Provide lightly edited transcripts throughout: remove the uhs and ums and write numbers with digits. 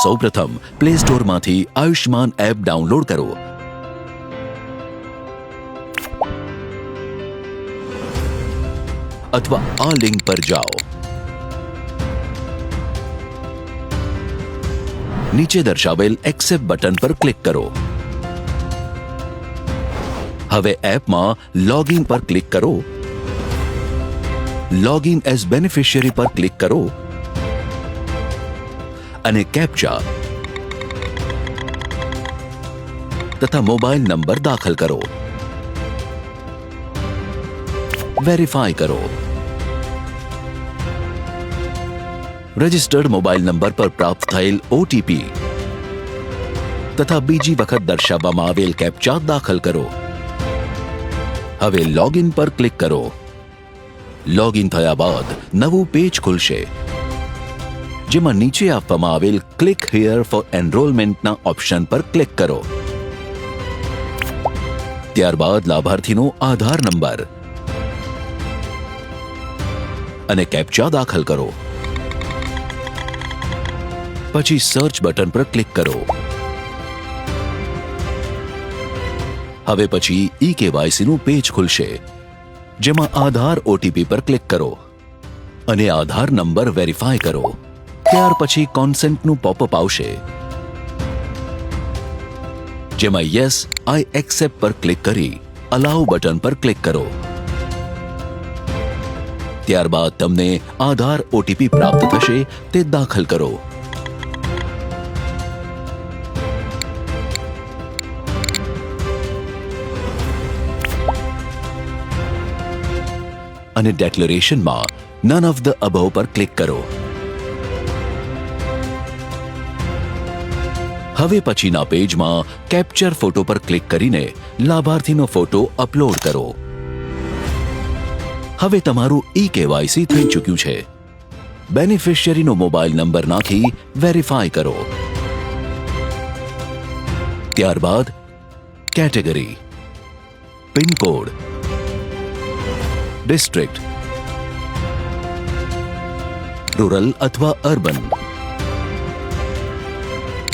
સૌપ્રથમ play સ્ટોરમાંથી Ayushman app download કરો। અથવા આ લિંક પર જાઓ। નીચે દર્શાવેલ એક્સેપ્ટ બટન પર ક્લિક કરો। હવે એપમાં લોગિન પર ક્લિક કરો। લોગિન એઝ બેનિફિશિયરી પર ક્લિક કરો અને કેપ્ચા તથા મોબાઈલ નંબર દાખલ કરો। વેરીફાઈ કરો। રજિસ્ટર્ડ મોબાઈલ નંબર પર પ્રાપ્ત થયેલ ઓટીપી તથા બીજી વખત દર્શાવવામાં આવેલ કેપ્ચા દાખલ કરો। હવે લોગિન પર ક્લિક કરો। લોગિન થયા બાદ નવું પેજ ખુલશે જેમાં નીચે આપવામાં આવેલ ક્લિક હિયર ફોર એનરોલમેન્ટના ઓપ્શન પર ક્લિક કરો। ત્યારબાદ લાભાર્થીનો આધાર નંબર અને કેપ્ચા દાખલ કરો। પછી સર્ચ બટન પર ક્લિક કરો। હવે પછી ઈ-કેવાયસી નું પેજ ખુલશે જેમાં આધાર ઓટીપી પર ક્લિક કરો અને આધાર નંબર વેરીફાઈ કરો। ત્યાર પછી કોન્સેન્ટનું પોપઅપ આવશે જેમાં યસ આઈ એક્સેપ્ટ પર ક્લિક કરી અલાઉ બટન પર ક્લિક કરો। ત્યારબાદ તમને આધાર ઓટીપી પ્રાપ્ત થશે તે દાખલ કરો। અને ડેક્લેરેશનમાં નન ઓફ ધ અબવ પર ક્લિક કરો। હવે પછીના પેજમાં કેપ્ચર ફોટો પર ક્લિક કરીને લાભાર્થીનો ફોટો અપલોડ કરો। હવે તમારું ઈ-કેવાયસી થઈ ચૂક્યું છે। બેનિફિશિયરીનો મોબાઈલ નંબર નાખી વેરીફાઈ કરો। ત્યારબાદ કેટેગરી, પિનકોડ, ડિસ્ટ્રિક્ટ, રૂરલ અથવા અર્બન,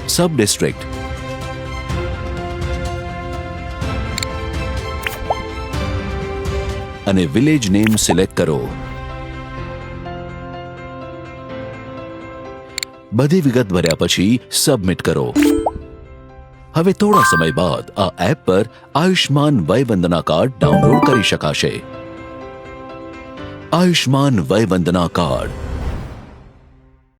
સબ ડિસ્ટ્રિક્ટ, અને વિલેજ નેમ સિલેક્ટ કરો। બધી વિગત ભર્યા પછી સબમિટ કરો। હવે થોડા સમય બાદ આ એપ પર આયુષ્માન વય વંદના કાર્ડ ડાઉનલોડ કરી શકાશે। આયુષ્માન વય વંદના કાર્ડ